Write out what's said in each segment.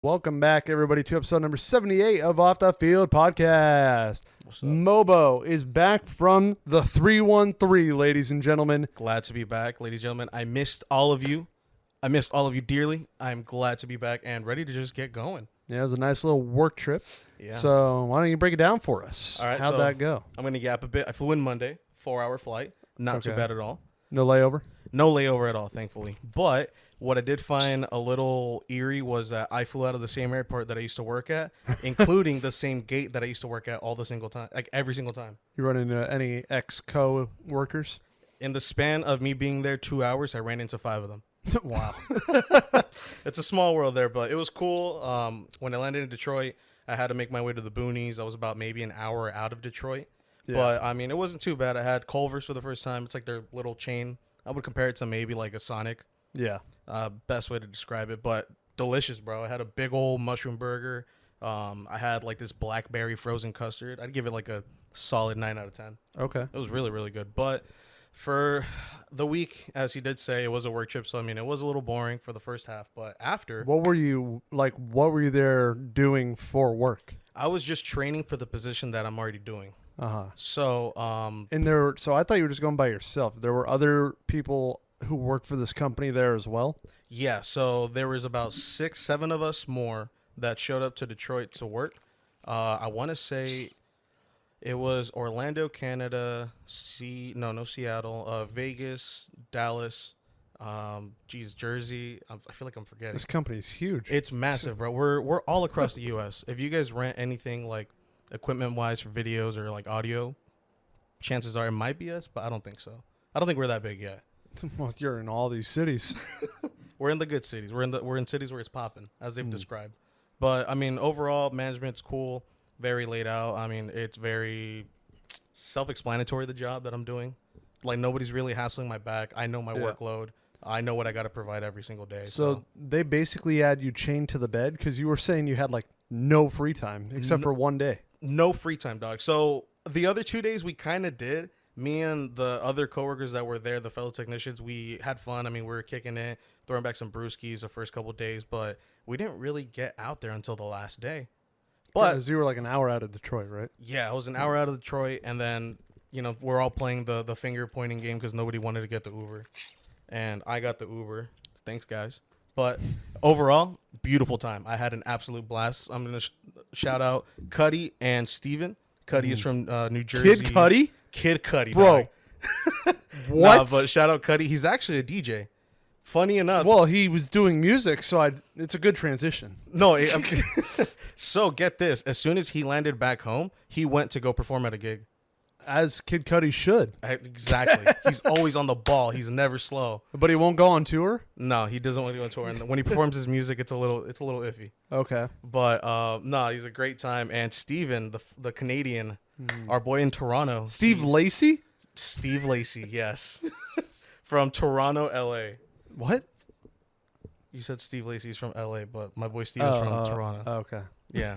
Welcome back, everybody, to episode number 78 of Off the Field Podcast. MOBO is back from the 313, ladies and gentlemen. Glad to be back, ladies and gentlemen. I missed all of you. I missed all of you dearly. I'm glad to be back and ready to just get going. Yeah, it was a nice little work trip. Yeah. So why don't you break it down for us? All right. How'd that go? I'm going to yap a bit. I flew in Monday, 4-hour flight. Not too bad at all. No layover? No layover at all, thankfully. But what I did find a little eerie was that I flew out of the same airport that I used to work at, including the same gate that I used to work at every single time. You run into any ex-co-workers? In the span of me being there 2 hours, I ran into 5 of them. Wow. It's a small world there, but it was cool. When I landed in Detroit, I had to make my way to the boonies. I was about maybe an hour out of Detroit. Yeah. But, I mean, it wasn't too bad. I had Culver's for the first time. It's like their little chain. I would compare it to maybe like a Sonic. Yeah. Best way to describe it, but delicious, bro. I had a big old mushroom burger. I had like this blackberry frozen custard. I'd give it like a solid 9 out of 10. Okay. It was really, really good. But for the week, as he did say, it was a work trip. So, I mean, it was a little boring for the first half. But after. What were you there doing for work? I was just training for the position that I'm already doing. Uh-huh. So, so I thought you were just going by yourself. There were other people who work for this company there as well? Yeah, so there was about 6-7 of us more that showed up to Detroit to work. I want to say it was Orlando, Canada, Seattle, Vegas, Dallas, Jersey. I feel like I'm forgetting. This company's huge. It's massive, bro. We're all across the U.S. If you guys rent anything like equipment-wise for videos or like audio, chances are it might be us, but I don't think so. I don't think we're that big yet. Well, you're in all these cities. We're in the good cities. We're in cities where it's popping, as they've described. But I mean, overall, management's cool, very laid out. I mean, it's very self-explanatory, the job that I'm doing. Like, nobody's really hassling my back. I know my workload. I know what I got to provide every single day. So they basically had you chained to the bed because you were saying you had like no free time except for one day. No free time, dog. So the other 2 days we kind of did. Me and the other coworkers that were there, the fellow technicians, we had fun. I mean, we were kicking it, throwing back some brewskis the first couple of days, but we didn't really get out there until the last day. But because you were like an hour out of Detroit, right? Yeah, I was an hour out of Detroit, and then, you know, we're all playing the finger pointing game because nobody wanted to get the Uber, and I got the Uber. Thanks, guys. But overall, beautiful time. I had an absolute blast. I'm gonna shout out Cuddy and Steven. Cuddy is from New Jersey. Kid Cuddy? Kid Cuddy, bro. What? Nah, but shout out Cuddy. He's actually a DJ. Funny enough. Well, he was doing music, so it's a good transition. No, so get this. As soon as he landed back home, he went to go perform at a gig. As Kid Cudi should. Exactly. He's always on the ball. He's never slow. But he won't go on tour? No, he doesn't want to go on tour. And when he performs his music, it's a little iffy. Okay. But no, he's a great time. And Steven, the Canadian, our boy in Toronto. Steve Lacy? Steve Lacy, yes. From Toronto, LA. What? You said Steve Lacy's from LA, but my boy Steve is from Toronto. Okay. Yeah.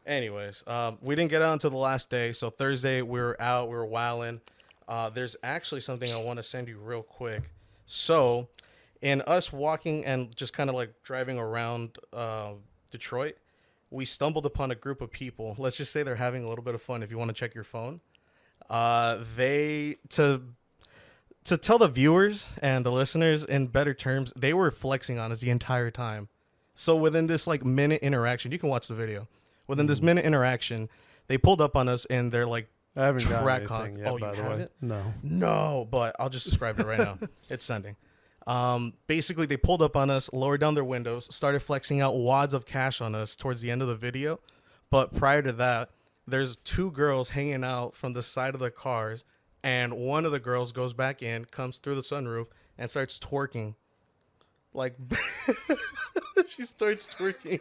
Anyways, we didn't get out until the last day. So Thursday, we were out. We were wilding. There's actually something I want to send you real quick. So in us walking and just kind of like driving around Detroit, we stumbled upon a group of people. Let's just say they're having a little bit of fun. If you want to check your phone, to tell the viewers and the listeners in better terms, they were flexing on us the entire time. So within this like minute interaction, you can watch the video. Within this minute interaction, they pulled up on us and they're like, I haven't track got anything yet, oh, by you the haven't? way. No. No, but I'll just describe it right now. It's sending. Basically, they pulled up on us, lowered down their windows, started flexing out wads of cash on us towards the end of the video. But prior to that, there's 2 girls hanging out from the side of the cars, and one of the girls goes back in, comes through the sunroof, and starts twerking. Like, she starts twerking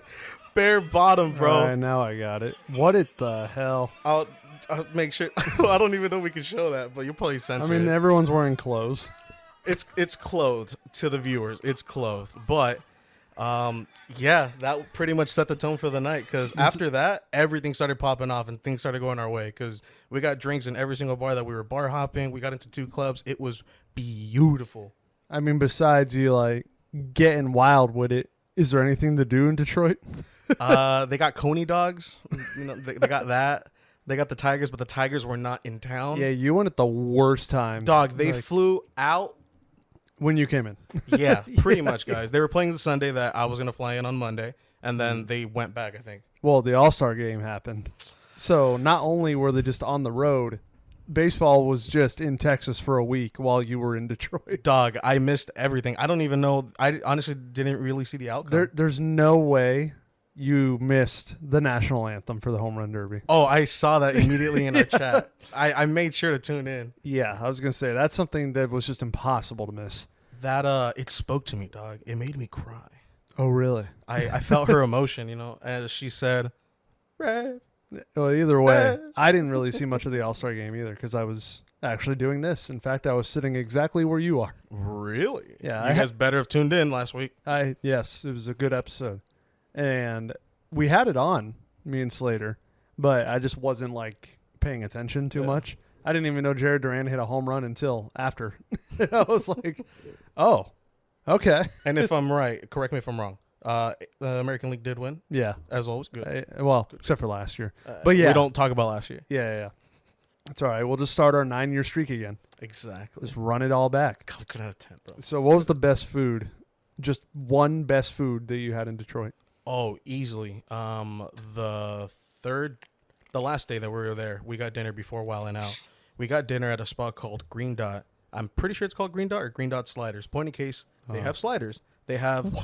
bare bottom, bro. All right, now I got it. What the hell? I'll make sure. I don't even know if we can show that, but you'll probably censor it. Everyone's wearing clothes. It's clothed to the viewers. It's clothed. But, yeah, that pretty much set the tone for the night. Because after that, everything started popping off and things started going our way. Because we got drinks in every single bar that we were bar hopping. We got into 2 clubs. It was beautiful. Besides you, like, getting wild with it, Is there anything to do in Detroit? They got Coney dogs. They got that. They got the Tigers, but the Tigers were not in town. Yeah, you went at the worst time. Dog, they flew out. When you came in. Yeah, pretty much, guys. They were playing the Sunday that I was going to fly in on Monday, and then they went back, I think. Well, the All-Star game happened. So not only were they just on the road, baseball was just in Texas for a week while you were in Detroit. Dog, I missed everything. I don't even know. I honestly didn't really see the outcome. There's no way you missed the national anthem for the Home Run Derby. Oh, I saw that immediately in our chat. I made sure to tune in. Yeah, I was going to say, that's something that was just impossible to miss. That, it spoke to me, dog. It made me cry. Oh, really? I felt her emotion, as she said, Red. Well, either way, I didn't really see much of the All-Star game either because I was actually doing this. In fact, I was sitting exactly where you are. Really? Yeah. You guys better have tuned in last week. Yes, it was a good episode. And we had it on, me and Slater, but I just wasn't like paying attention too much. I didn't even know Jared Duran hit a home run until after. I was like, oh, okay. And if I'm right, correct me if I'm wrong. The American League did win. Yeah. As always, good. Well, except for last year. But yeah. We don't talk about last year. Yeah. It's all right. We'll just start our 9-year streak again. Exactly. Just run it all back. God, we could have 10, bro. So what was the best food? Just one best food that you had in Detroit? Oh, easily. The last day that we were there, we got dinner before wilding out. We got dinner at a spot called Green Dot. I'm pretty sure it's called Green Dot or Green Dot Sliders. Point in case, they have sliders. They have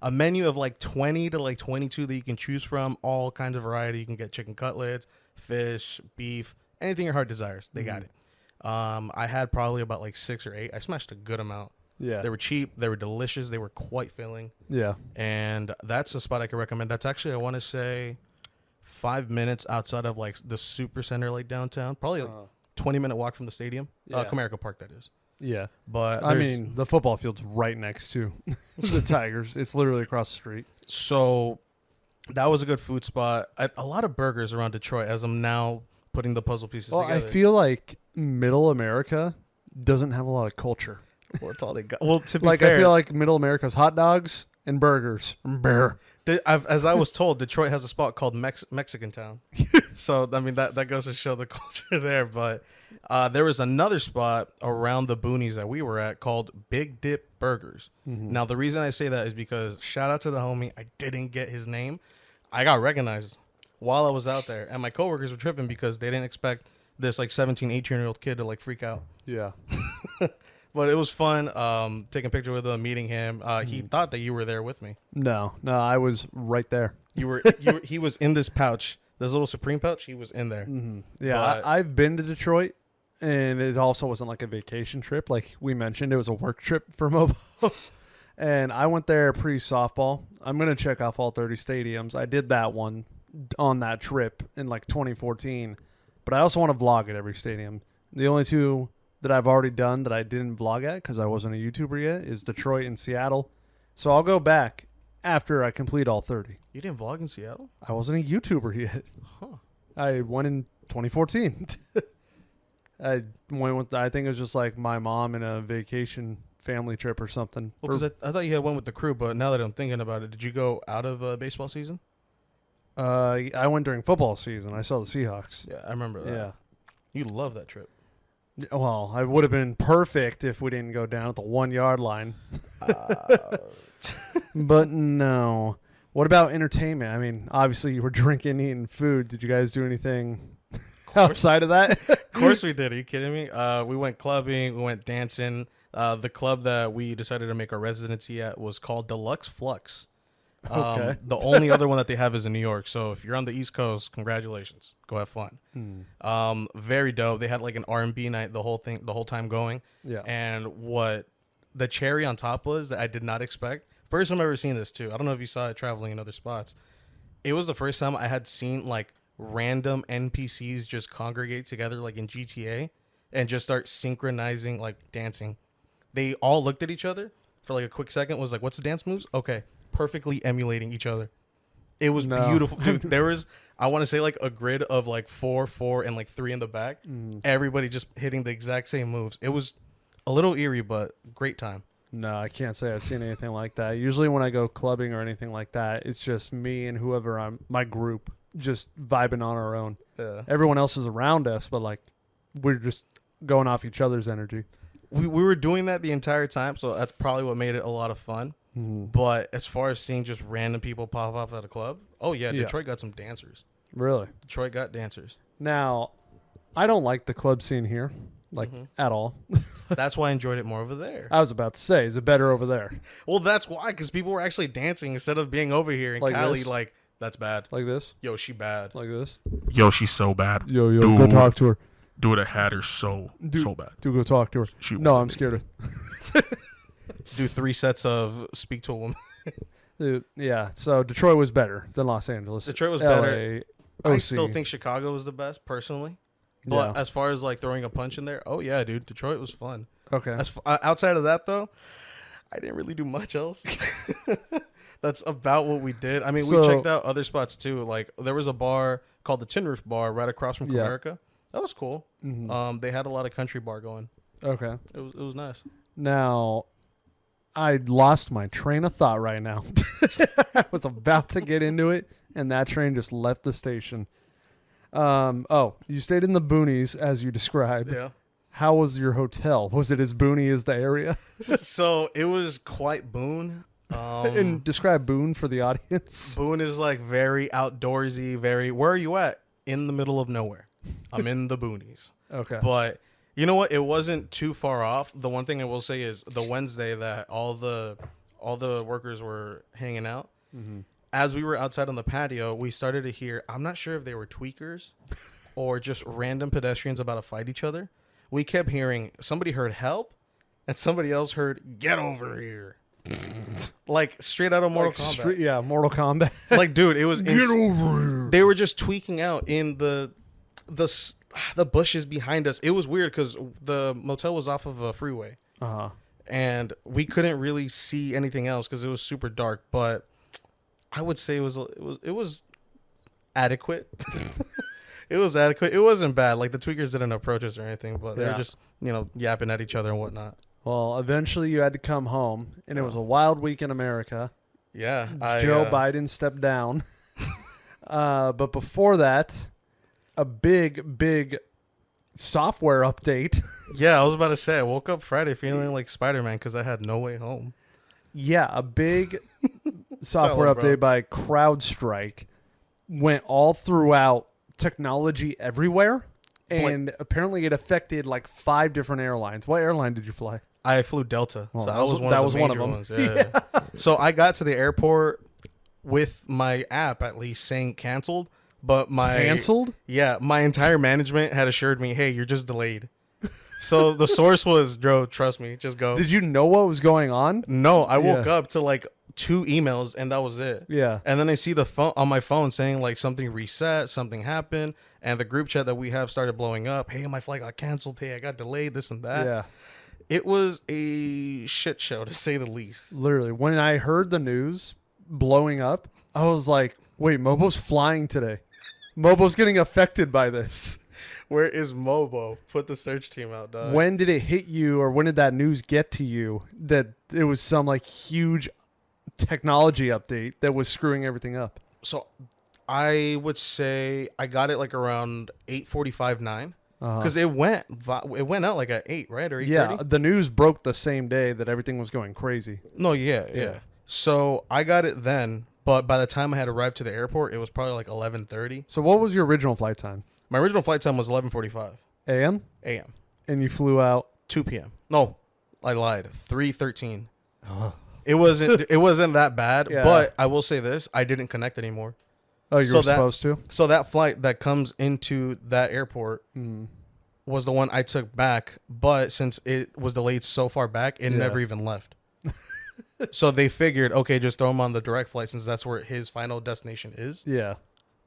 a menu of like 20 to like 22 that you can choose from. All kinds of variety. You can get chicken cutlets, fish, beef, anything your heart desires. They got it. I had probably about like 6 or 8. I smashed a good amount. Yeah. They were cheap. They were delicious. They were quite filling. Yeah. And that's a spot I could recommend. That's actually, I want to say, 5 minutes outside of like the super center, like downtown. Probably like 20-minute walk from the stadium. Comerica Park, that is. Yeah. But I mean, the football field's right next to the Tigers. It's literally across the street. So that was a good food spot. A lot of burgers around Detroit as I'm now putting the puzzle pieces together. I feel like middle America doesn't have a lot of culture. Well, that's all they got. Well, to be I fair, feel like middle America's hot dogs and burgers. Bear. As I was told, Detroit has a spot called Mexican Town. So, I mean, that goes to show the culture there. But there was another spot around the boonies that we were at called Big Dip Burgers. Mm-hmm. Now, the reason I say that is because shout out to the homie. I didn't get his name. I got recognized while I was out there. And my coworkers were tripping because they didn't expect this like 17, 18-year-old kid to like freak out. Yeah. But it was fun taking a picture with him, meeting him. He thought that you were there with me. No, I was right there. He was in this pouch, this little Supreme pouch. He was in there. Mm-hmm. Yeah, I've been to Detroit, and it also wasn't like a vacation trip. Like we mentioned, it was a work trip for MOBO. And I went there pre-softball. I'm going to check off all 30 stadiums. I did that one on that trip in like 2014. But I also want to vlog at every stadium. The only two that I've already done that I didn't vlog at because I wasn't a YouTuber yet is Detroit and Seattle. So I'll go back after I complete all 30. You didn't vlog in Seattle? I wasn't a YouTuber yet. Huh. I went in 2014. I went with, I think it was just like my mom in a vacation family trip or something. Well, because I thought you had one with the crew, but now that I'm thinking about it, did you go out of baseball season? I went during football season. I saw the Seahawks. Yeah, I remember that. Yeah. You love that trip. Well, I would have been perfect if we didn't go down at the 1 yard line. But no. What about entertainment? I mean, obviously you were drinking, eating food. Did you guys do anything outside of that? Of course we did. Are you kidding me? We went clubbing. We went dancing. The club that we decided to make our residency at was called Deluxe Flux. Okay. The only other one that they have is in New York. So if you're on the East Coast, congratulations. Go have fun. Very dope. They had like an R&B night the whole time going. Yeah. And what the cherry on top was that I did not expect. First time I've ever seen this too. I don't know if you saw it traveling in other spots. It was the first time I had seen like random NPCs just congregate together like in GTA and just start synchronizing like dancing. They all looked at each other for like a quick second, was like, what's the dance moves? Okay. Perfectly emulating each other. It was beautiful. Dude, there was, I want to say like a grid of like 4, and like 3 in the back. Everybody just hitting the exact same moves. It was a little eerie, but great time. No, I can't say I've seen anything like that. Usually when I go clubbing or anything like that, it's just me and whoever my group, just vibing on our own. Yeah. Everyone else is around us, but like we're just going off each other's energy. We were doing that the entire time, so that's probably what made it a lot of fun. But as far as seeing just random people pop up at a club, oh yeah, Detroit got some dancers. Really? Detroit got dancers. Now, I don't like the club scene here, like at all. That's why I enjoyed it more over there. I was about to say, is it better over there? Well, that's why, because people were actually dancing instead of being over here in Like Cali. this? Like, that's bad. Like this? Yo, she bad. Like this? Yo, she's so bad. Yo, Dude, go talk to her. Dude, I had her so Dude, bad. Dude, go talk to her. She No, wanted I'm me. scared of. Do 3 sets of speak to a woman. Yeah, so Detroit was better than Los Angeles. Detroit was LA, better. OC. I still think Chicago was the best, personally. But Yeah. as far as like throwing a punch in there, oh yeah, dude, Detroit was fun. Okay. Outside of that, though, I didn't really do much else. That's about what we did. I mean, we So- checked out other spots too. Like there was a bar called the Tin Roof Bar right across from Yeah. Comerica. That was cool. They had a lot of country bar going. Okay. It was nice. Now, I lost my train of thought right now. I was about to get into it, and that train just left the station. You stayed in the boonies, as you described. Yeah. How was your hotel? Was it as boony as the area? So it was quite Boone. And describe Boone for the audience. Boone is like very outdoorsy, very. Where are you at? In the middle of nowhere. I'm in the boonies. Okay. But you know what? It wasn't too far off. The one thing I will say is the Wednesday that all the workers were hanging out. As we were outside on the patio, we started to hear. I'm not sure if they were tweakers or just random pedestrians about to fight each other. We kept hearing somebody heard help, and somebody else heard get over here. Like straight out of Mortal Kombat. Mortal Kombat. Like, dude, it was Get over here. They were just tweaking out in the bushes behind us. It was weird because the motel was off of a freeway, and we couldn't really see anything else because it was super dark. But I would say it was adequate. It was adequate. It wasn't bad. Like the tweakers didn't approach us or anything, but they were just yapping at each other and whatnot. Well, eventually you had to come home, and it was a wild week in America. Yeah, Joe Biden stepped down. But before that, a big software update. Yeah, I was about to say I woke up Friday feeling like Spider-Man because I had No Way Home. Yeah, a big software Tell 'em, update by CrowdStrike went all throughout technology everywhere, and apparently it affected like 5 different airlines. What airline did you fly? I flew Delta, Well, so that I was- was one that of was the one of major them. ones. Yeah. So I got to the airport with my app at least saying canceled, but Canceled? Yeah, my entire management had assured me, "Hey, you're just delayed." So the source was, "Bro, trust me, just go." Did you know what was going on? No, I woke Yeah. up to like 2 emails and that was it. Yeah. And then I see the phone on my phone saying like something reset, something happened, and the group chat that we have started blowing up. Hey, my flight got canceled. Hey, I got delayed. This and that. Yeah. It was a shit show to say the least. Literally, when I heard the news blowing up, I was like, wait, MOBO's flying today. MOBO's getting affected by this. Where is MOBO? Put the search team out, dog. When did it hit you, or when did that news get to you that it was some like huge technology update that was screwing everything up? So I would say I got it like around 8:45, 9. Because it went out like at 8, right? Or 8:30? Yeah, the news broke the same day that everything was going crazy. No, yeah. So I got it then, but by the time I had arrived to the airport, it was probably like 11:30. So what was your original flight time? My original flight time was 11:45 AM? a.m. And you flew out 2 p.m. No, I lied. 3:13. It wasn't that bad, Yeah. but I will say this: I didn't connect anymore. Oh, you So were that- supposed to? So that flight that comes into that airport Mm. was the one I took back, but since it was delayed so far back, it Yeah. never even left. So they figured, okay, just throw him on the direct flight since that's where his final destination is. Yeah.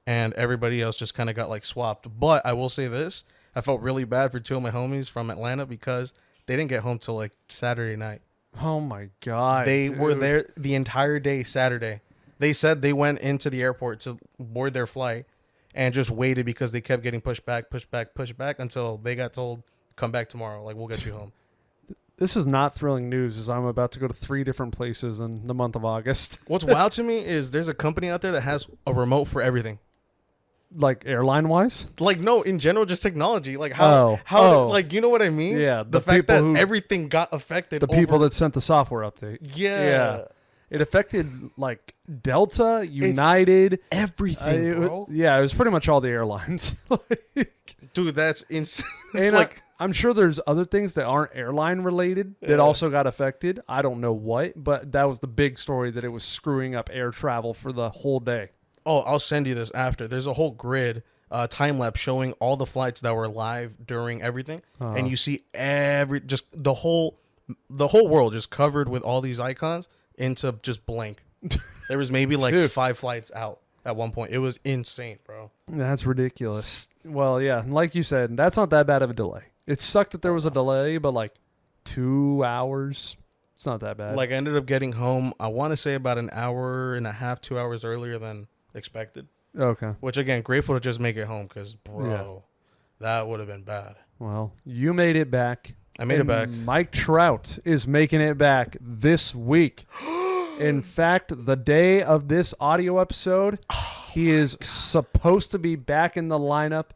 And everybody else just kind of got like swapped. But I will say this, I felt really bad for 2 of my homies from Atlanta because they didn't get home till like Saturday night. Oh my God. They were dude. there the entire day Saturday. They said they went into the airport to board their flight and just waited because they kept getting pushed back until they got told, come back tomorrow. Like, we'll get you home. This is not thrilling news as I'm about to go to 3 different places in the month of August. What's wild to me is there's a company out there that has a remote for everything. Like airline-wise? Like, no, in general, just technology. Like, Oh. like, you know what I mean? Yeah, The the fact people that who- everything got affected. The people that sent the software update. Yeah. It affected, like, Delta, United. Everything, it bro. yeah, it was pretty much all the airlines. Dude, that's insane. And like, I'm sure there's other things that aren't airline related that also got affected. I don't know what, but that was the big story, that it was screwing up air travel for the whole day. oh, I'll send you this after. There's a whole grid, time lapse showing all the flights that were live during everything, and you see just the whole world just covered with all these icons into just blank. There was maybe like Dude. 5 flights out at one point. It was insane, bro. That's ridiculous. Well, yeah, like you said, that's not that bad of a delay. It sucked that there was a delay, but like 2 hours, it's not that bad. Like, I ended up getting home, I want to say about an hour and a half, 2 hours earlier than expected. Okay. Which, again, grateful to just make it home because, bro, that would have been bad. Well, you made it back. I made it And back. Mike Trout is making it back this week. In fact, the day of this audio episode, he is supposed to be back in the lineup.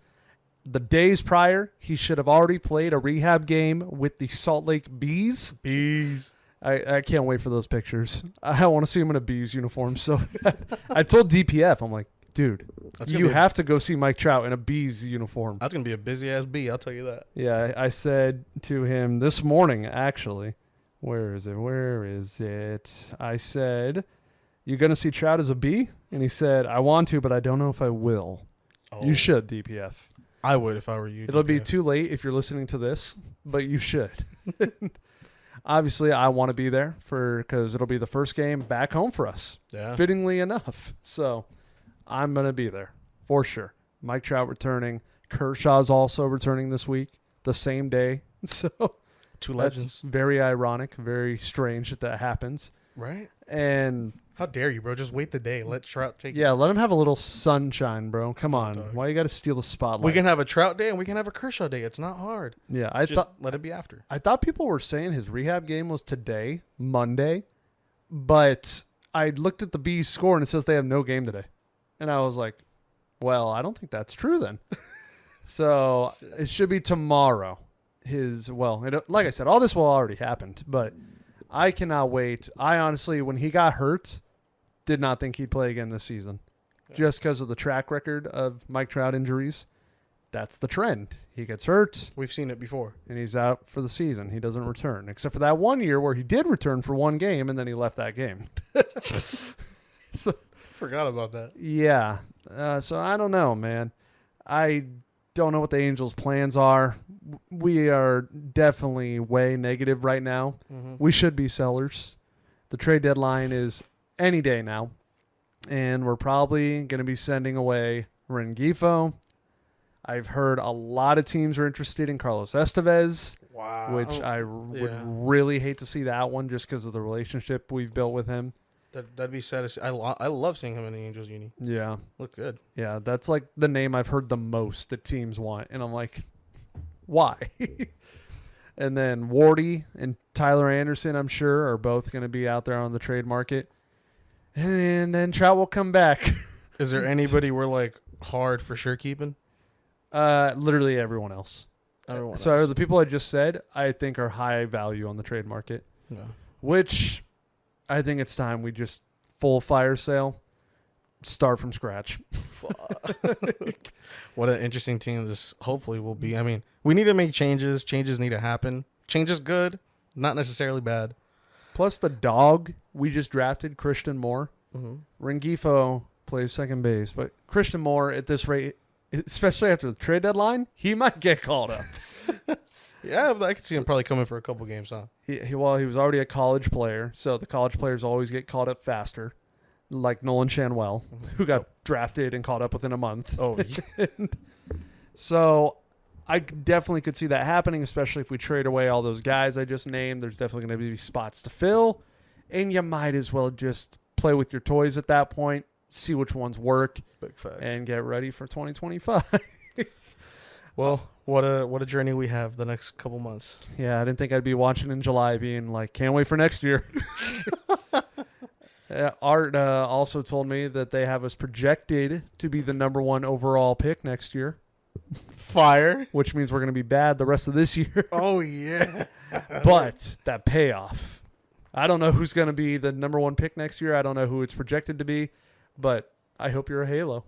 The days prior, he should have already played a rehab game with the Salt Lake Bees. Bees. I can't wait for those pictures. I want to see him in a Bees uniform. So I told DPF, I'm like, dude, That's gonna you be have to go see Mike Trout in a Bees uniform. That's going to be a busy-ass bee, I'll tell you that. Yeah, I said to him this morning, actually, where is it? I said, you going to see Trout as a bee? And he said, I want to, but I don't know if I will. Oh, You should, DPF. I would if I were you. It'll be DPF. too late if you're listening to this, but you should. Obviously, I want to be there because it'll be the first game back home for us, Yeah. fittingly enough. So I'm going to be there for sure. Mike Trout returning. Kershaw's also returning this week, the same day. So Two that's legends. very ironic, very strange that happens. Right? And How dare you, bro? Just wait the day. Let Trout take yeah, let him have a little sunshine, bro. Come on. dog. Why you got to steal the spotlight? We can have a Trout day and we can have a Kershaw day. It's not hard. Yeah, I Just thought let it be after. I thought people were saying his rehab game was today, Monday, but I looked at the Bees score and it says they have no game today. And I was like, well, I don't think that's true then. So it should be tomorrow. Like I said, all this will already happened, but I cannot wait. I honestly, when he got hurt, did not think he'd play again this season. Just because of the track record of Mike Trout injuries. That's the trend. He gets hurt We've seen it before. and he's out for the season. He doesn't return, except for that 1 year where he did return for one game and then he left that game. So Forgot about that. yeah. So I don't know, man. I don't know what the Angels' plans are. We are definitely way negative right now. We should be sellers. The trade deadline is any day now. And we're probably going to be sending away Rengifo. I've heard a lot of teams are interested in Carlos Estevez, Wow. which I would yeah. really hate to see that one just because of the relationship we've built with him. That'd be sad to see. I love seeing him in the Angels uni. Yeah. Look good. Yeah, that's like the name I've heard the most that teams want. And I'm like, why? And then Wardy and Tyler Anderson, I'm sure, are both going to be out there on the trade market. And then Trout will come back. Is there anybody we're like hard for sure keeping? Literally everyone else. Everyone So else. the people I just said, I think are high value on the trade market, No. which I think it's time we just full fire sale, start from scratch. What an interesting team this hopefully will be. I mean, we need to make changes. Changes need to happen. Change is good, not necessarily bad. Plus the dog we just drafted, Christian Moore. Rengifo plays second base, but Christian Moore at this rate, especially after the trade deadline, he might get called up. Yeah, but I could see him probably coming for a couple games, huh? He was already a college player, so the college players always get called up faster, like Nolan Shanwell, who got drafted and called up within a month. Oh, So I definitely could see that happening, especially if we trade away all those guys I just named. There's definitely going to be spots to fill, and you might as well just play with your toys at that point, see which ones work, big facts. and get ready for 2025. Well, what a journey we have the next couple months. Yeah, I didn't think I'd be watching in July being like, can't wait for next year. Art also told me that they have us projected to be the #1 overall pick next year, Fire. which means we're going to be bad the rest of this year. Oh, yeah. But that payoff, I don't know who's going to be the #1 pick next year. I don't know who it's projected to be, but I hope you're a Halo.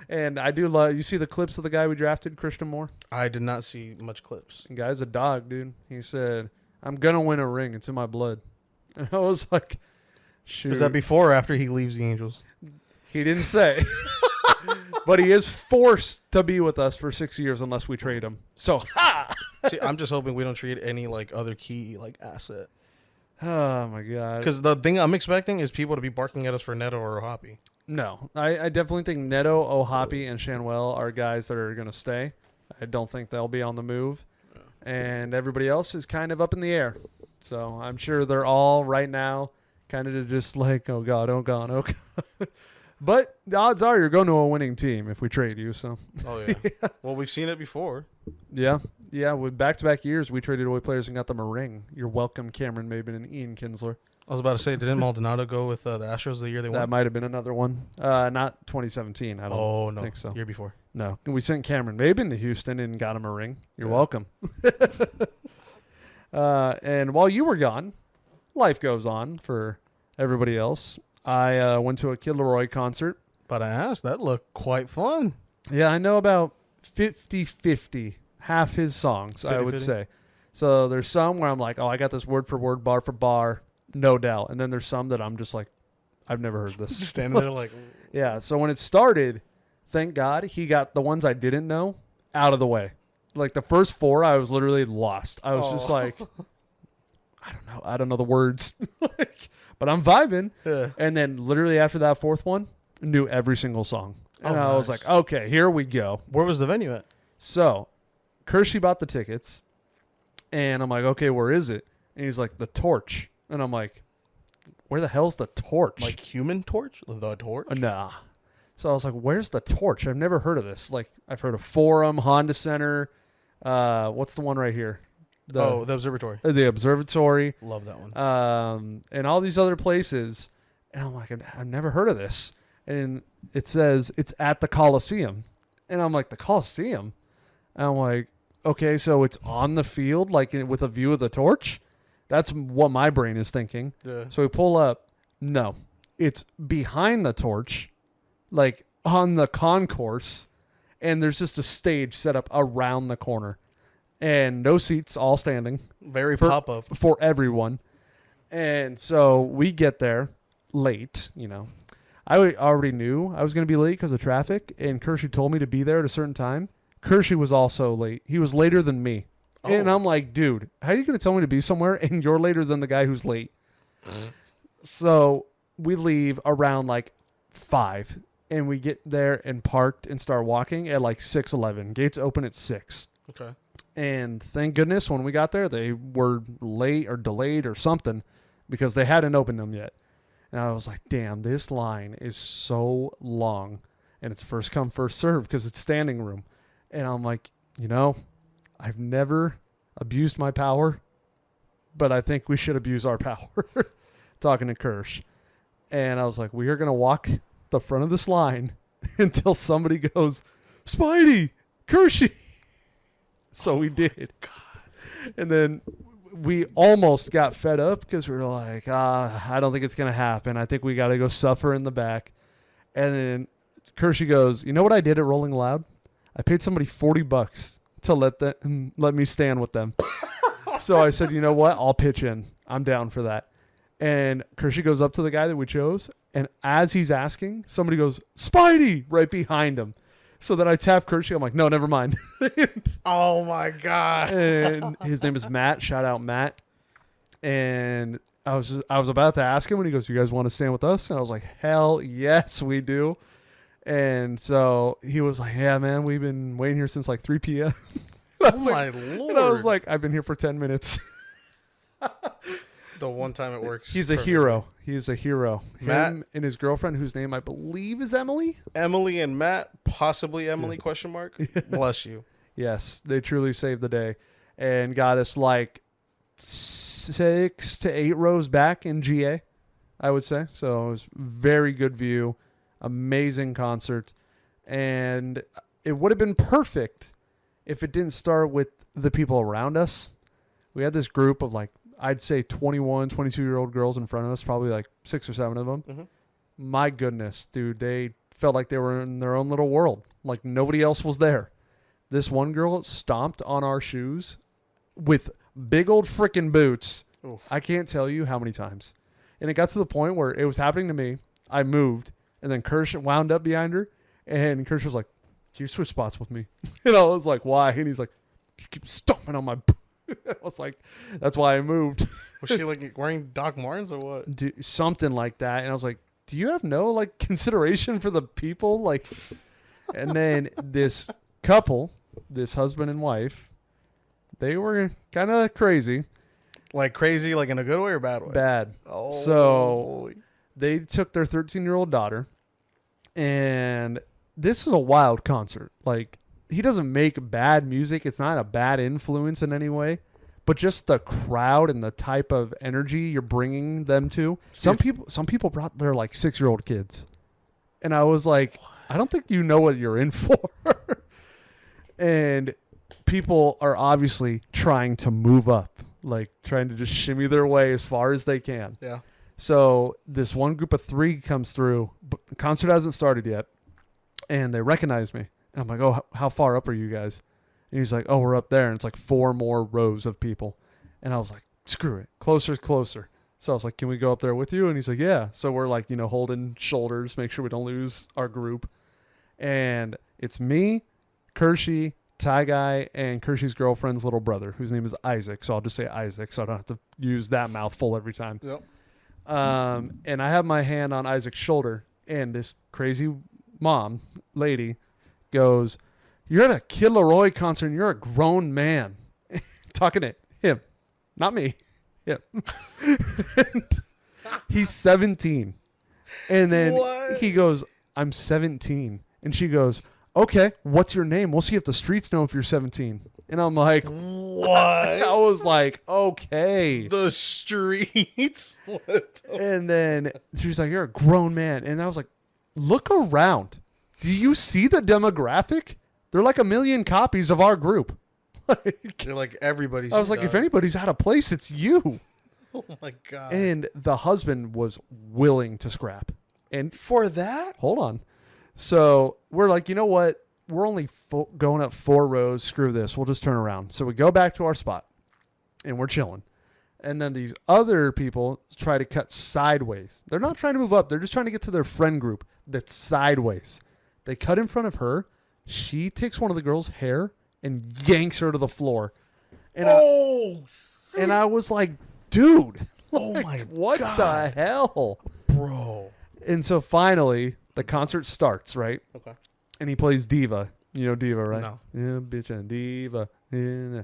And I do love, you see the clips of the guy we drafted, Christian Moore? I did not see much clips. The guy's a dog, dude. He said, I'm going to win a ring. It's in my blood. And I was like, shoot. Is that before or after he leaves the Angels? He didn't say. But he is forced to be with us for 6 years unless we trade him. So, See, I'm just hoping we don't trade any like other key like asset. oh my God. Because the thing I'm expecting is people to be barking at us for Neto or Hoppy. No, I definitely think Neto, Ohapi, and Shanwell are guys that are going to stay. I don't think they'll be on the move. Yeah. And everybody else is kind of up in the air. So I'm sure they're all right now kind of just like, oh God, oh God, oh God. But the odds are you're going to a winning team if we trade you. So. Oh, yeah. Yeah. Well, we've seen it before. Yeah. Yeah. With back-to-back years, we traded away players and got them a ring. You're welcome, Cameron Maben and Ian Kinsler. I was about to say, didn't Maldonado go with the Astros the year they won? That might have been another one. Not 2017. I don't think so. Year before. No. We sent Cameron Maben to Houston and got him a ring. You're welcome. And while you were gone, life goes on for everybody else. I went to a Kid Laroi concert. But I asked, that looked quite fun. Yeah, I know about 50-50, half his songs, I would say. So there's some where I'm like, oh, I got this word for word, bar for bar, no doubt. And then there's some that I'm just like, I've never heard this. Just standing there like... Yeah, so when it started, thank God, he got the ones I didn't know out of the way. Like the first 4, I was literally lost. I was just like, I don't know the words. But I'm vibing. Yeah. And then literally after that 4th one, knew every single song. And I was like, okay, here we go. Where was the venue at? So Kershey bought the tickets. And I'm like, okay, where is it? And he's like, the Torch. And I'm like, where the hell's the Torch? Like Human Torch? The Torch? Nah. So I was like, where's the Torch? I've never heard of this. Like, I've heard of Forum, Honda Center. What's the one right here? The Observatory. The Observatory. Love that one. And all these other places. And I'm like, I've never heard of this. And it says it's at the Coliseum. And I'm like, the Coliseum? And I'm like, okay, so it's on the field, like with a view of the Torch? That's what my brain is thinking. Yeah. So we pull up. No, it's behind the Torch, like on the concourse. And there's just a stage set up around the corner. And no seats, all standing. Very pop-up. For everyone. And so we get there late, you know. I already knew I was going to be late because of traffic. And Kershey told me to be there at a certain time. Kershey was also late. He was later than me. Oh. And I'm like, dude, how are you going to tell me to be somewhere and you're later than the guy who's late? So we leave around like 5. And we get there and parked and start walking at like 6:11. Gates open at 6. Okay. And thank goodness when we got there, they were late or delayed or something because they hadn't opened them yet. And I was like, damn, this line is so long. And it's first come, first serve because it's standing room. And I'm like, you know, I've never abused my power, but I think we should abuse our power. Talking to Kirsch. And I was like, we are going to walk the front of this line until somebody goes, Spidey, Kershey. So we did. God. And then we almost got fed up because we were like, I don't think it's going to happen. I think we got to go suffer in the back. And then Kershey goes, you know what I did at Rolling Loud? I paid somebody $40 to let me stand with them. So I said, you know what? I'll pitch in. I'm down for that. And Kershey goes up to the guy that we chose. And as he's asking, somebody goes, Spidey, right behind him. So then I tap Kershey. I'm like, no, never mind. Oh, my God. And his name is Matt. Shout out, Matt. And I was about to ask him, and he goes, you guys want to stand with us? And I was like, hell yes, we do. And so he was like, yeah, man, we've been waiting here since like 3 p.m. Oh, my Lord. And I was like, I've been here for 10 minutes. The one time it works. He's a hero. He's a hero. Matt? Him and his girlfriend, whose name I believe is Emily. Emily and Matt, possibly Emily, question mark. Bless you. Yes, they truly saved the day and got us like 6 to 8 rows back in GA, I would say. So it was very good view, amazing concert, and it would have been perfect if it didn't start with the people around us. We had this group of like, I'd say 21, 22-year-old girls in front of us, probably like 6 or 7 of them. Mm-hmm. My goodness, dude, they felt like they were in their own little world, like nobody else was there. This one girl stomped on our shoes with big old freaking boots. Oof. I can't tell you how many times. And it got to the point where it was happening to me. I moved, and then Kirsch wound up behind her, and Kirsch was like, "Can you switch spots with me?" And I was like, "Why?" And he's like, "You keep stomping on my boot." I was like, "That's why I moved." Was she like wearing Doc Martens or what? Something like that. And I was like, "Do you have no like consideration for the people?" Like, and then this couple, this husband and wife, they were kind of crazy. Like crazy, like in a good way or bad way? Bad. Oh, So boy. they took their 13-year-old daughter, and this is a wild concert. Like, he doesn't make bad music. It's not a bad influence in any way, but just the crowd and the type of energy you're bringing them to. Some people brought their like 6-year-old kids, and I was like, I don't think you know what you're in for. And people are obviously trying to move up, like trying to just shimmy their way as far as they can. Yeah. So this one group of 3 comes through, but the concert hasn't started yet, and they recognize me. And I'm like, "Oh, how far up are you guys?" And he's like, "Oh, we're up there." And it's like 4 more rows of people. And I was like, "Screw it. Closer. So I was like, "Can we go up there with you?" And he's like, "Yeah." So we're like, holding shoulders, make sure we don't lose our group. And it's me, Kershey, Ty Guy, and Kershey's girlfriend's little brother, whose name is Isaac. So I'll just say Isaac, so I don't have to use that mouthful every time. Yep. And I have my hand on Isaac's shoulder, and this crazy mom lady goes, "You're at a Kid Laroi concert, and you're a grown man." Talking to him, not me. Him. He's 17. And then he goes, "I'm 17. And she goes, "Okay, what's your name? We'll see if the streets know if you're 17. And I'm like, What? I was like, okay. The streets? What? And then she's like, "You're a grown man." And I was like, look around. Do you see the demographic? They're like 1 million copies of our group. You're like everybody's. I was like, if anybody's out of place, it's you. Oh my God. And the husband was willing to scrap. And for that? hold on. So we're like, you know what? We're only going up 4 rows. Screw this. We'll just turn around. So we go back to our spot, and we're chilling. And then these other people try to cut sideways. They're not trying to move up. They're just trying to get to their friend group that's sideways. They cut in front of her. She takes one of the girls' hair and yanks her to the floor. And I was like, dude. Oh like, my what God. the hell? Bro. And so finally, the concert starts, right? Okay. And he plays Diva. You know Diva, right? No. Yeah, bitch, and Diva. Yeah.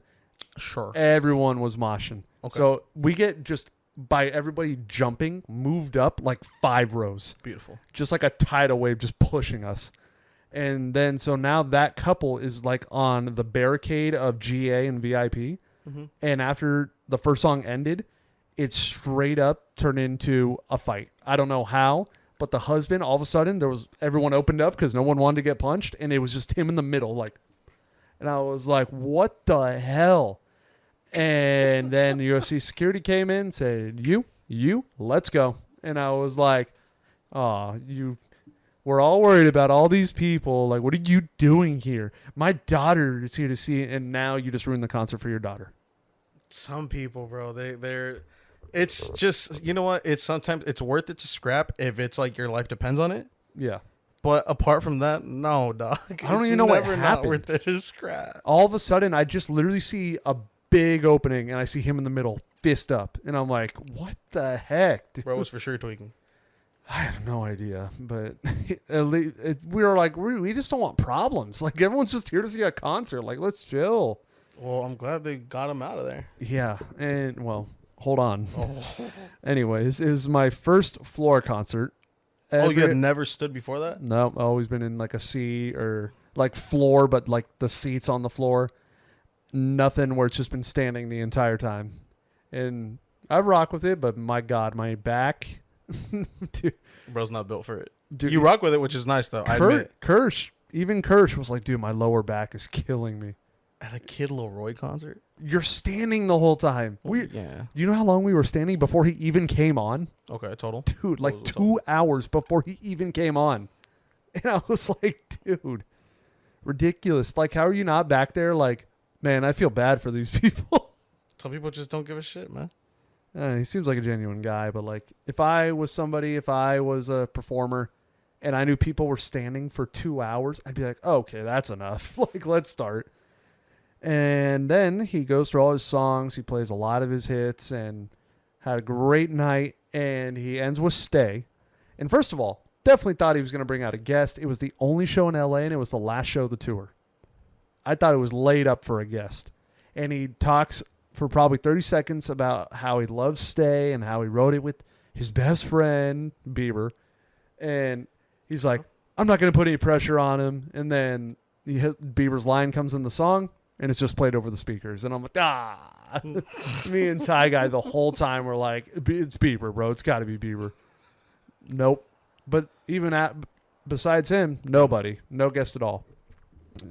Sure. Everyone was moshing. Okay. So we get just by everybody jumping, moved up like 5 rows. Beautiful. Just like a tidal wave just pushing us. And then so now that couple is like on the barricade of GA and VIP. Mm-hmm. And after the first song ended, it straight up turned into a fight. I don't know how, but the husband, all of a sudden, everyone opened up because no one wanted to get punched, and it was just him in the middle, like. And I was like, "What the hell?" And then UFC security came in and said, "You, let's go." And I was like, "Oh, we're all worried about all these people. Like, what are you doing here? My daughter is here to see it, and now you just ruined the concert for your daughter." Some people, bro, they're. It's just, you know what? Sometimes it's worth it to scrap if it's like your life depends on it. Yeah. But apart from that, no, dog. I don't even know what Not happened. worth it to scrap. All of a sudden, I just literally see a big opening, and I see him in the middle, fist up. And I'm like, what the heck, dude? Bro was for sure tweaking. I have no idea. But at least we were like, we just don't want problems. Like, everyone's just here to see a concert. Like, let's chill. Well, I'm glad they got him out of there. Yeah. And, well, hold on. Oh. Anyways, it was my first floor concert. Oh, you had never stood before that? No, I've always been in like a C or like floor, but like the seats on the floor. Nothing where it's just been standing the entire time. And I rock with it, but my God, my back. Dude, Bro's not built for it. dude, You rock with it, which is nice, though. I admit. Even Kirsch was like, dude, my lower back is killing me. At a Kid Laroi concert? You're standing the whole time. Yeah. Do you know how long we were standing before he even came on? Okay, total. Dude, like was the 2 hours before he even came on. And I was like, dude, ridiculous. Like, how are you not back there? Like, man, I feel bad for these people. Some people just don't give a shit, man. He seems like a genuine guy, but like, if I was a performer and I knew people were standing for 2 hours, I'd be like, oh, okay, that's enough. Like, let's start. And then he goes through all his songs. He plays a lot of his hits and had a great night. And he ends with Stay. And first of all, definitely thought he was going to bring out a guest. It was the only show in LA, and it was the last show of the tour. I thought it was laid up for a guest. And he talks for probably 30 seconds about how he loves Stay and how he wrote it with his best friend, Bieber. And he's like, I'm not going to put any pressure on him. And then Bieber's line comes in the song, and it's just played over the speakers. And I'm like, Me and Ty Guy the whole time were like, it's Bieber, bro. It's got to be Bieber. Nope. But even besides him, nobody. No guest at all.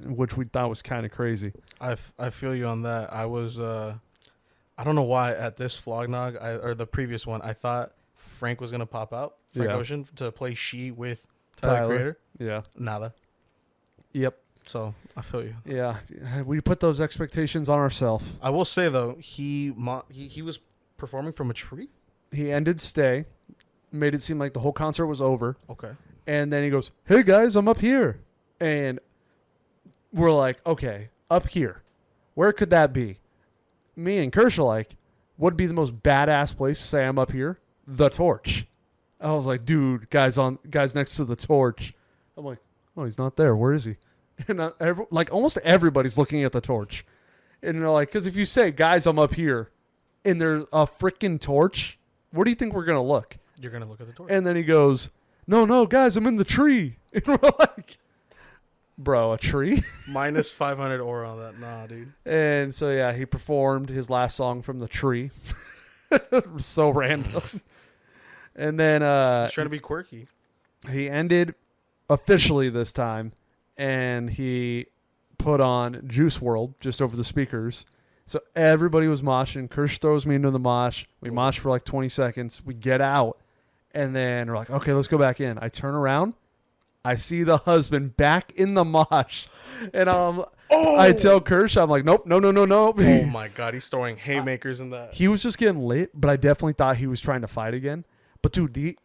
Which we thought was kind of crazy. I feel you on that. I was, I don't know why at this Flognog, or the previous one, I thought Frank was going to pop out. Frank Ocean to play She with Tyler Creator. Yeah. Nada. Yep. So I feel you. Yeah, we put those expectations on ourselves. I will say though, he was performing from a tree. He ended Stay, made it seem like the whole concert was over, Okay. and then he goes, "Hey guys, I'm up here," and we're like, "Okay, up here, where could that be?" Me and Kirsch are like, "What'd be the most badass place to say I'm up here?" The Torch. I was like, "Dude, guys next to the Torch." I'm like, "Oh, he's not there. Where is he?" And like almost everybody's looking at the Torch. And they're like, because if you say, guys, I'm up here, and there's a freaking torch, where do you think we're going to look? You're going to look at the torch. And then he goes, no, guys, I'm in the tree. And we're like, bro, a tree? Minus 500 aura on that. Nah, dude. And so, yeah, he performed his last song from the tree. It was so random. And then He's trying to be quirky. He ended officially this time. And he put on Juice WRLD just over the speakers. So everybody was moshing. Kirsch throws me into the mosh. We mosh for like 20 seconds. We get out. And then we're like, okay, let's go back in. I turn around. I see the husband back in the mosh. And I tell Kirsch, I'm like, nope, no. Oh, my God. He's throwing haymakers in that. He was just getting lit, but I definitely thought he was trying to fight again. But, dude,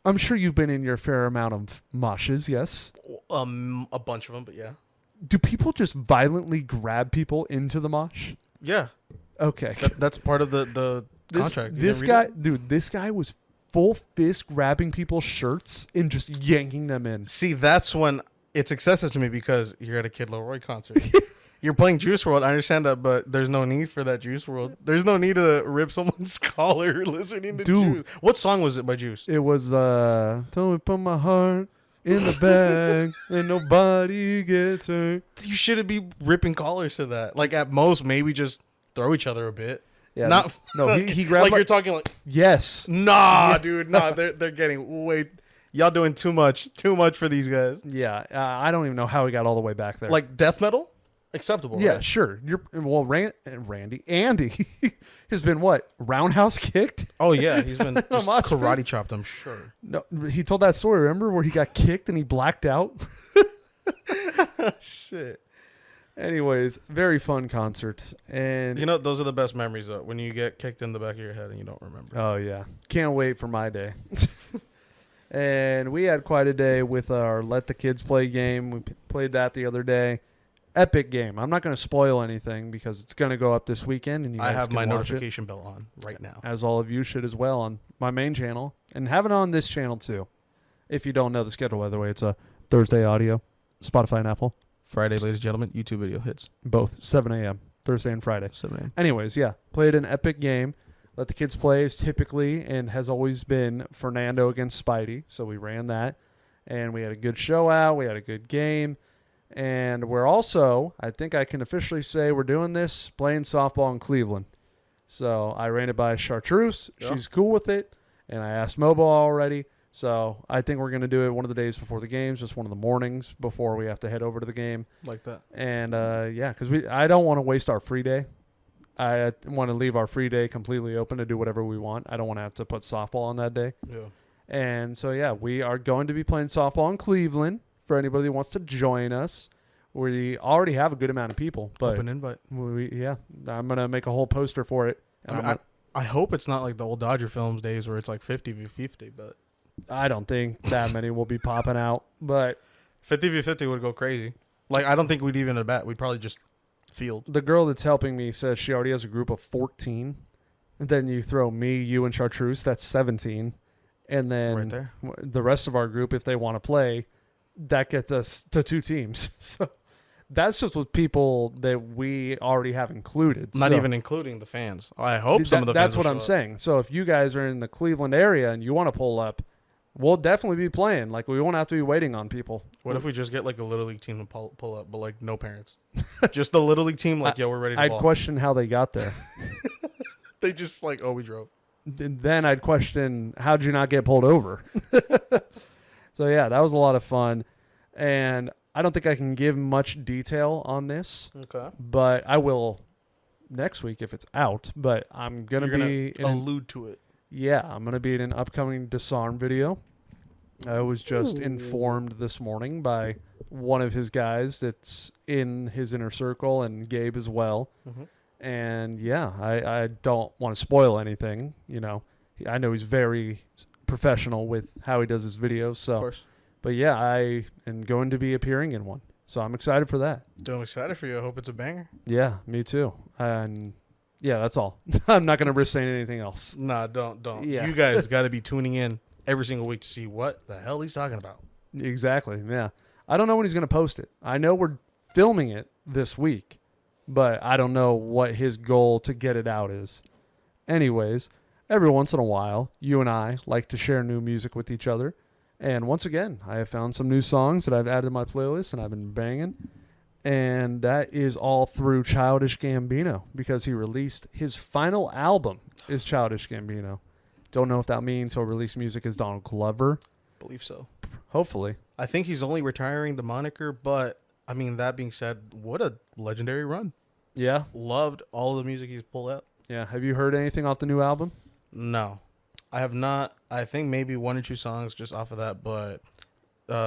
I'm sure you've been in your fair amount of moshes, yes? A bunch of them, but yeah. Do people just violently grab people into the mosh? Yeah. Okay. That's part of the contract. This guy was full fist grabbing people's shirts and just yanking them in. See, that's when it's excessive to me because you're at a Kid Laroi concert. You're playing Juice WRLD. I understand that, but there's no need for that Juice WRLD. There's no need to rip someone's collar listening to Juice. What song was it by Juice? It was Don't me put my heart in the bag and nobody gets hurt. You shouldn't be ripping collars to that. Like at most, maybe just throw each other a bit. Yeah. He grabbed like you're talking like yes. Nah, dude. Nah, they're getting way. Y'all doing too much for these guys. Yeah, I don't even know how he got all the way back there. Like death metal. Acceptable. Yeah, right? sure. Andy has been what? Roundhouse kicked? Oh yeah, he's been just karate chopped, I'm sure. No, he told that story, remember, where he got kicked and he blacked out? Shit. Anyways, very fun concert. And you know, those are the best memories though, when you get kicked in the back of your head and you don't remember. Oh yeah. Can't wait for my day. And we had quite a day with our Let the Kids Play game. We played that the other day. Epic game. I'm not going to spoil anything because it's going to go up this weekend, and you guys I have can my watch notification bell on right now, as all of you should as well on my main channel, and have it on this channel too. If you don't know the schedule, by the way, it's a Thursday audio, Spotify and Apple. Friday, ladies and gentlemen, YouTube video hits Both 7 a.m. Thursday and Friday. 7 a.m. Anyways, yeah, played an epic game. let the kids play is typically and has always been Fernando against Spidey. So we ran that, and we had a good show out. We had a good game. And we're also, I think I can officially say we're doing this, playing softball in Cleveland. So I ran it by Chartreuse. Yeah. She's cool with it. And I asked MOBO already. So I think we're going to do it one of the days before the games, just one of the mornings before we have to head over to the game. Like that. And, yeah, because I don't want to waste our free day. I want to leave our free day completely open to do whatever we want. I don't want to have to put softball on that day. Yeah. And so, yeah, we are going to be playing softball in Cleveland for anybody who wants to join us. We already have a good amount of people. But Open invite. yeah, I'm going to make a whole poster for it. And I hope it's not like the old Dodger Films days where it's like 50v50, but I don't think that many will be popping out. But 50v50 would go crazy. Like, I don't think we'd even at bat. We'd probably just field. the girl that's helping me says she already has a group of 14. And then you throw me, you, and Chartreuse. That's 17. And then Right there. the rest of our group, if they want to play, that gets us to 2 teams. So that's just with people that we already have included. Not So even including the fans. I hope some of the fans that's what will I'm show up. saying. So if you guys are in the Cleveland area and you want to pull up, we'll definitely be playing. Like, we won't have to be waiting on people. What if we just get like a Little League team to pull up, but like no parents? Just the Little League team, like, yo, we're ready to I'd ball. question how they got there. They just like, oh, we drove. Then I'd question, how'd you not get pulled over? So, yeah, that was a lot of fun. And I don't think I can give much detail on this, Okay. but I will next week if it's out. But I'm going to be allude to it. Yeah, I'm going to be in an upcoming Disarm video. I was just informed this morning by one of his guys that's in his inner circle, and Gabe as well. Mhm. And yeah, I don't want to spoil anything. You know, I know he's very professional with how he does his videos. Of So, course. but yeah, I am going to be appearing in one. So I'm excited for that. Dude, I'm excited for you. I hope it's a banger. Yeah, me too. And yeah, that's all. I'm not going to risk saying anything else. Nah, don't. Yeah. You guys got to be tuning in every single week to see what the hell he's talking about. Exactly. Yeah. I don't know when he's going to post it. I know we're filming it this week, but I don't know what his goal to get it out is. Anyways, every once in a while, you and I like to share new music with each other. And once again, I have found some new songs that I've added to my playlist and I've been banging. And that is all through Childish Gambino because he released his final album is Childish Gambino. Don't know if that means he'll release music as Donald Glover. Believe so. Hopefully. I think he's only retiring the moniker, but I mean, that being said, what a legendary run. Yeah. Loved all the music he's pulled out. Yeah. Have you heard anything off the new album? No, I have not. I think maybe 1 or 2 songs just off of that, but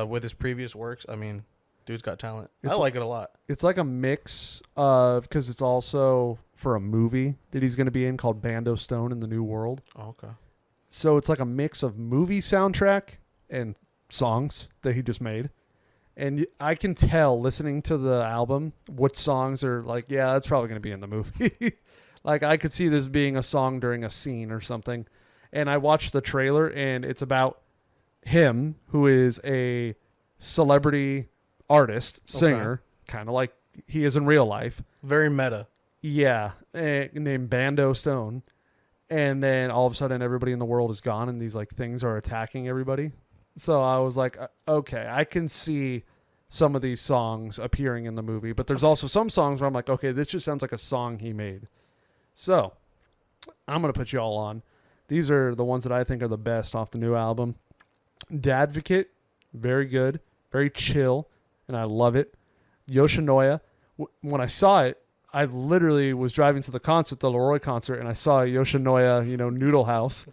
with his previous works, I mean, dude's got talent. I like it a lot. It's like a mix of, because it's also for a movie that he's going to be in called Bando Stone in the New World. Oh, okay. So it's like a mix of movie soundtrack and songs that he just made. And I can tell listening to the album what songs are like, yeah, that's probably going to be in the movie. Like, I could see this being a song during a scene or something. And I watched the trailer, and it's about him, who is a celebrity artist, singer, kind of like he is in real life. Very meta. Yeah, named Bando Stone. And then all of a sudden everybody in the world is gone and these like things are attacking everybody. So I was like, okay, I can see some of these songs appearing in the movie, but there's also some songs where I'm like, okay, this just sounds like a song he made. So I'm going to put you all on. These are the ones that I think are the best off the new album. Dadvocate, very good, very chill, and I love it. Yoshinoya, when I saw it, I literally was driving to the concert, the Laroi concert, and I saw a Yoshinoya, Noodle House.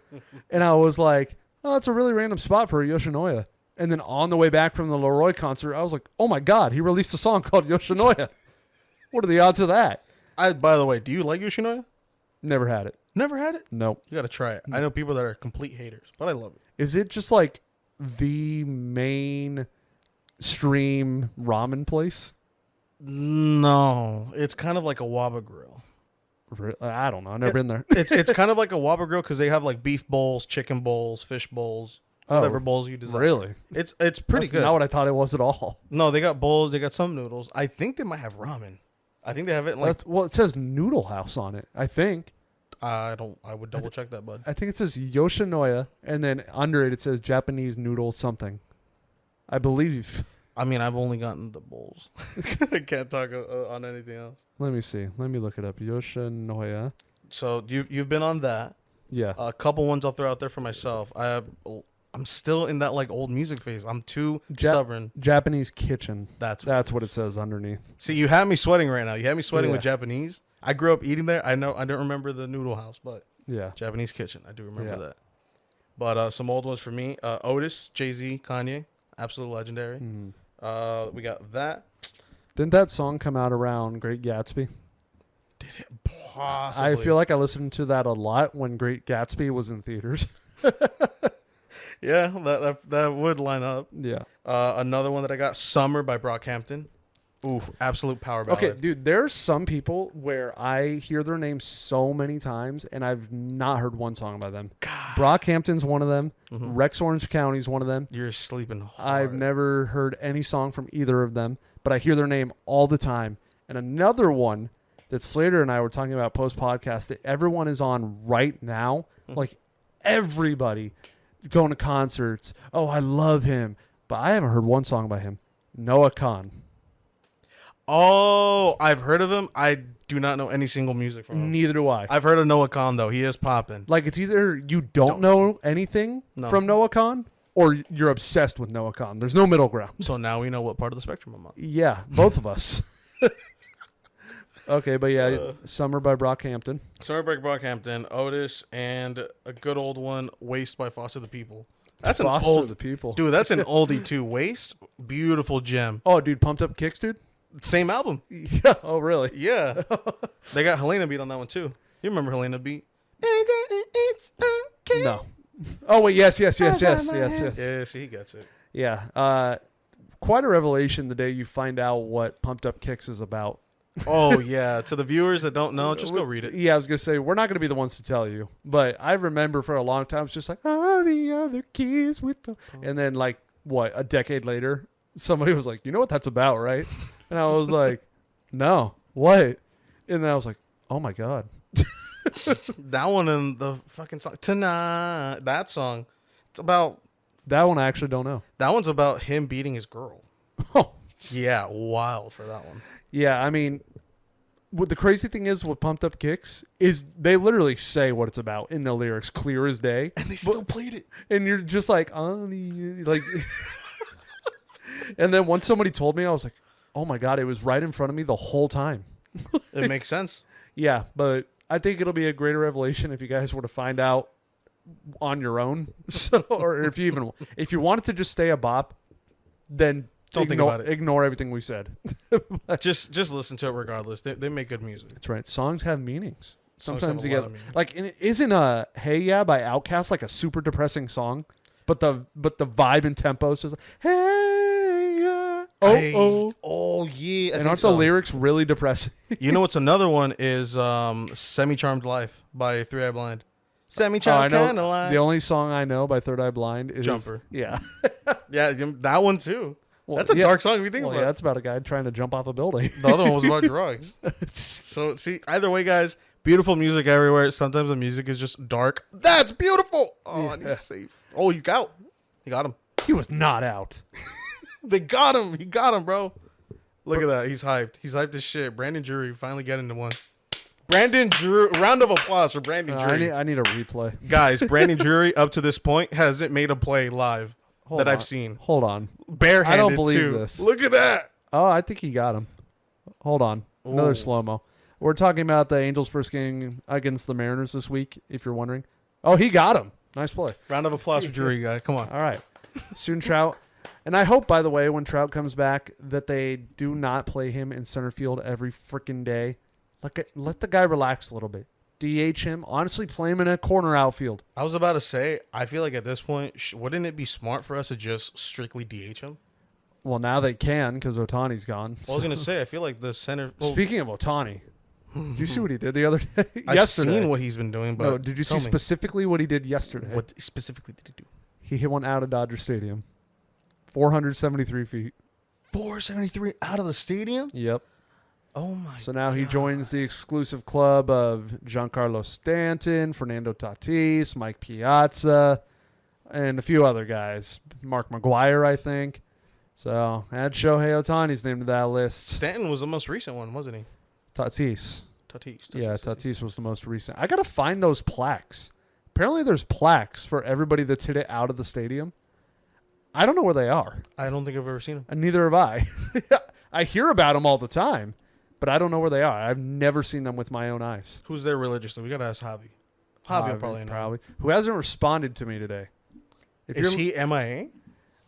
And I was like, oh, that's a really random spot for a Yoshinoya. And then on the way back from the Laroi concert, I was like, oh my God, he released a song called Yoshinoya. What are the odds of that? By the way, do you like Yoshinoya? Never had it. Never had it? Nope. You got to try it. I know people that are complete haters, but I love it. Is it just like the main stream ramen place? No, it's kind of like a Waba Grill. I don't know. I've never been there. It's kind of like a Waba Grill because they have like beef bowls, chicken bowls, fish bowls, whatever bowls you desire. Really? It's pretty That's good. not what I thought it was at all. No, they got bowls. They got some noodles. I think they might have ramen. I think they have it in like. Well, it says Noodle House on it, I think. I would double check that, bud. I think it says Yoshinoya, and then under it says Japanese noodle something. I believe. I mean, I've only gotten the bowls. I can't talk on anything else. Let me see. Let me look it up. Yoshinoya. So you've been on that. Yeah. A couple ones I'll throw out there for myself. I'm still in that like old music phase. I'm too stubborn. Japanese kitchen. That's what it says underneath. See, you have me sweating right now. You have me sweating Yeah. with Japanese. I grew up eating there. I know. I don't remember the noodle house, but Yeah. Japanese kitchen. I do remember Yeah. that. But some old ones for me. Otis, Jay-Z, Kanye, absolute legendary. Mm. We got that. Didn't that song come out around Great Gatsby? Did it possibly? I feel like I listened to that a lot when Great Gatsby was in theaters. Yeah, that would line up. Yeah. Another one that I got, Summer by Brockhampton. Oof, absolute power ballad. Okay, dude, there's some people where I hear their name so many times and I've not heard one song by them. God. Brockhampton's one of them. Mhm. Rex Orange County's one of them. You're sleeping hard. I've never heard any song from either of them, but I hear their name all the time. And another one that Slater and I were talking about post-podcast that everyone is on right now, like everybody going to concerts. Oh, I love him. But I haven't heard one song by him. Noah Khan. Oh, I've heard of him. I do not know any single music from him. Neither do I. I've heard of Noah Khan, though. He is popping. Like, it's either you don't know anything No. from Noah Khan or you're obsessed with Noah Khan. There's no middle ground. So now we know what part of the spectrum I'm on. Yeah, both of us. Okay, but yeah, Summer by Brockhampton. Summer by Brockhampton, Otis, and a good old one, Waste by Foster the People. That's an Foster old the People. dude. That's an oldie too. Waste, beautiful gem. Oh, dude, Pumped Up Kicks, dude? Same album. Yeah. Oh, really? Yeah, they got Helena Beat on that one too. You remember Helena Beat? It's okay. No. Oh, wait, yes. Yeah, Yeah, see, he gets it. quite a revelation the day you find out what Pumped Up Kicks is about. Oh yeah, to the viewers that don't know, just go read it. Yeah, I was going to say, we're not going to be the ones to tell you. But I remember for a long time, it's just like, oh, the other keys with the... And then, like, what, a decade later, somebody was like, you know what that's about, right? And I was like, no, what? And then I was like, oh, my God. That one and the fucking song Tonight. That song, it's about. That one I actually don't know. That one's about him beating his girl. Oh, Yeah, wild for that one. yeah, I mean, what the crazy thing is with Pumped Up Kicks is they literally say what it's about in the lyrics, clear as day. And they still played it. And you're just like, oh, like, and then once somebody told me, I was like, oh my God, it was right in front of me the whole time. It makes sense. Yeah, but I think it'll be a greater revelation if you guys were to find out on your own. So, or if you wanted to just stay a bop, then Don't think about it. Ignore everything we said. Just listen to it regardless. They make good music. That's right. Songs have meanings. Songs Sometimes have you a get lot of meaning. like, and isn't Hey Yeah by Outkast like a super depressing song, but the vibe and tempo is just like, Hey Yeah. Oh yeah. And aren't the lyrics really depressing? You know what's another one is Semi Charmed Life by 3 Eye Blind. Semi I Charmed know Kind of Life. the only song I know by Third Eye Blind is Jumper. Yeah. Yeah, that one too. Well, That's a yeah. dark song if you think Well, about yeah, it. that's about a guy trying to jump off a building. The other one was about drugs. So see, either way, guys, beautiful music everywhere. Sometimes the music is just dark. That's beautiful. Oh, and he's safe. Oh, he's out. He got him. He was not out. They got him. He got him, bro. Look at that. He's hyped. He's hyped as shit. Brandon Drury finally got into one. Brandon Drury. Round of applause for Brandon Drury. I need a replay. Guys, Brandon Drury up to this point hasn't made a play live that I've seen. Hold on. Barehanded I don't believe too. this. Look at that. Oh, I think he got him. Hold on. Another Ooh. slow-mo. We're talking about the Angels' first game against the Mariners this week, if you're wondering. Oh, he got him. Nice play. Round of applause for Drury, guys. Come on. All right. Soon Trout. And I hope, by the way, when Trout comes back, that they do not play him in center field every freaking day. Let the guy relax a little bit. DH him. Honestly, play him in a corner outfield. I was about to say, I feel like at this point, wouldn't it be smart for us to just strictly DH him? Well, now they can because Otani's gone. Well, I was going to say, I feel like the center... Well, Speaking of Otani, did you see what he did the other day? I've yesterday. seen what he's been doing, but No, did you see tell me, specifically what he did yesterday? what specifically did he do? He hit one out of Dodger Stadium. 473 feet. 473 out of the stadium? Yep. Oh my! So now he God. joins the exclusive club of Giancarlo Stanton, Fernando Tatis, Mike Piazza, and a few other guys. Mark McGuire, I think. So add Shohei Ohtani's name to that list. Stanton was the most recent one, wasn't he? Tatis. Tatis. Yeah, Tatis was the most recent. I got to find those plaques. Apparently there's plaques for everybody that's hit it out of the stadium. I don't know where they are. I don't think I've ever seen him. And neither have I. I hear about them all the time, but I don't know where they are. I've never seen them with my own eyes. Who's there religiously? We gotta ask Javi. Javi will probably know. Who hasn't responded to me today. Is he MIA?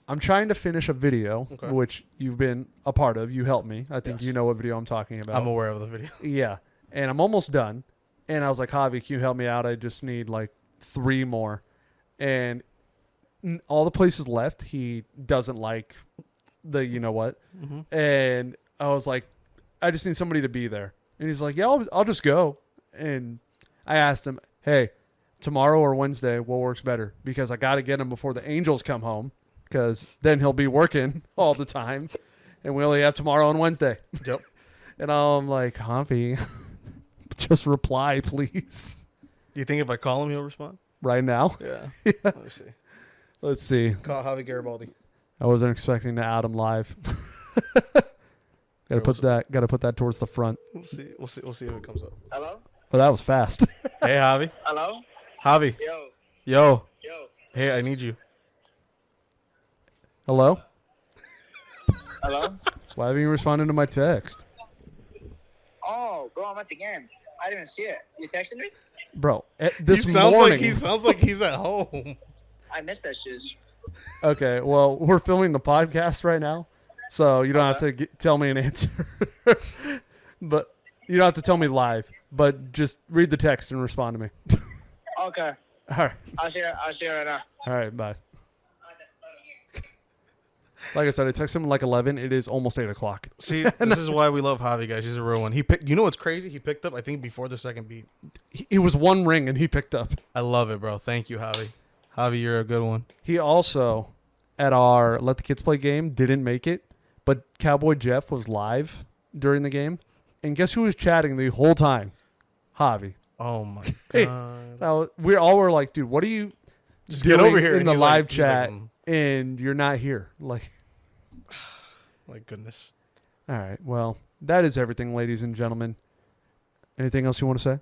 I'm trying to finish a video, Okay. which you've been a part of. You helped me. I think Yes. you know what video I'm talking about. I'm aware of the video. Yeah. And I'm almost done. And I was like, Javi, can you help me out? I just need like 3 more. And all the places left, he doesn't like the you know what. Mm-hmm. And I was like, I just need somebody to be there. And he's like, yeah, I'll just go. And I asked him, hey, tomorrow or Wednesday, what works better? Because I got to get him before the Angels come home, because then he'll be working all the time. And we only have tomorrow and Wednesday. Yep. And I'm like, Javi, just reply, please. Do you think if I call him, he'll respond? Right now. Yeah. Let me see. Let's see. Call Javi Garibaldi. I wasn't expecting to add him live. Gotta put that towards the front. We'll see. We'll see if it comes up. Hello? Oh, that was fast. Hey, Javi. Hello? Javi. Yo. Yo. Yo. Hey, I need you. Hello? Hello? Why haven't you responded to my text? Oh, bro, I'm at the game. I didn't even see it. You texted me? Bro, He sounds like he's at home. I missed that shit. Okay, well, we're filming the podcast right now, so you don't have to tell me an answer. But you don't have to tell me live, but just read the text and respond to me. Okay. All right. I'll see you right now. All right, bye. Like I said, I texted him at like 11. It is almost 8 o'clock. See, this is why we love Javi, guys. He's a real one. He picked. You know what's crazy? He picked up, I think, before the second beat. It was one ring, and he picked up. I love it, bro. Thank you, Javi. Javi, you're a good one. He also, at our Let the Kids Play game, didn't make it, but Cowboy Jeff was live during the game. And guess who was chatting the whole time? Javi. Oh, my Hey, God. Now, we all were like, dude, what are you Just doing get over here. in And the he's live like- he's like, chat and you're not here? Like, my goodness. all right, well, that is everything, ladies and gentlemen. Anything else you want to say?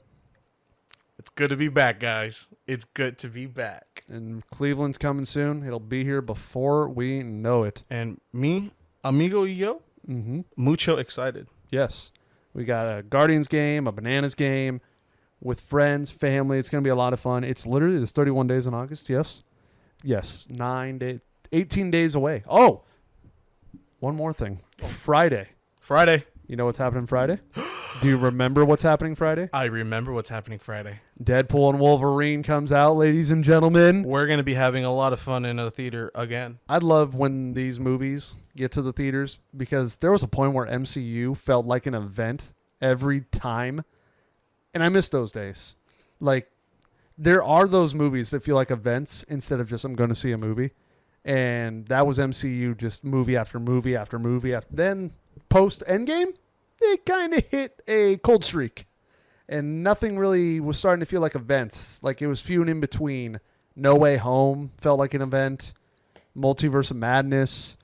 It's good to be back, guys. It's good to be back. And Cleveland's coming soon. It'll be here before we know it. And me, amigo yo, Mm-hmm. mucho excited. Yes. We got a Guardians game, a Bananas game with friends, family. It's going to be a lot of fun. It's literally, there's 31 days in August. Yes. Yes. 18 days away. Oh, one more thing. Friday. Friday. You know what's happening Friday? Do you remember what's happening Friday? I remember what's happening Friday. Deadpool and Wolverine comes out, ladies and gentlemen. We're going to be having a lot of fun in a theater again. I love when these movies get to the theaters, because there was a point where MCU felt like an event every time. And I miss those days. Like, there are those movies that feel like events instead of just I'm going to see a movie. And that was MCU, just movie after movie after movie. Then post Endgame, it kind of hit a cold streak. And nothing really was starting to feel like events. Like, it was few and in between. No Way Home felt like an event. Multiverse of Madness.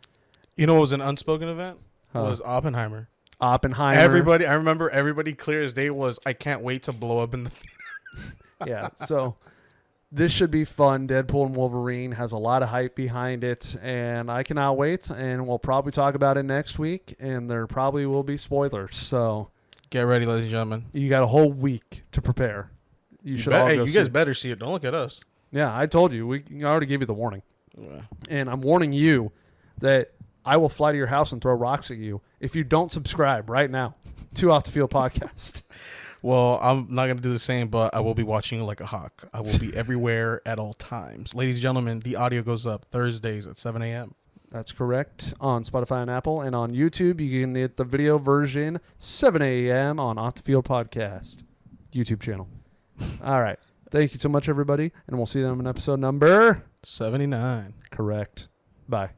You know what was an unspoken event? Huh. Was Oppenheimer. Oppenheimer. I remember everybody clear as day was, I can't wait to blow up in the theater. Yeah, so this should be fun. Deadpool and Wolverine has a lot of hype behind it, and I cannot wait. And we'll probably talk about it next week, and there probably will be spoilers. So Get ready, ladies and gentlemen. you got a whole week to prepare. You should all Hey, go you see guys it. better see it. Don't look at us. Yeah, I told you. I already gave you the warning. Yeah. And I'm warning you that I will fly to your house and throw rocks at you if you don't subscribe right now to Off the Field Podcast. Well, I'm not going to do the same, but I will be watching like a hawk. I will be everywhere at all times. Ladies and gentlemen, the audio goes up Thursdays at 7 a.m. That's correct. On Spotify and Apple. And on YouTube, you can get the video version 7 a.m. on Off the Field Podcast YouTube channel. All right. Thank you so much, everybody. And we'll see them in episode number 79. correct. Bye.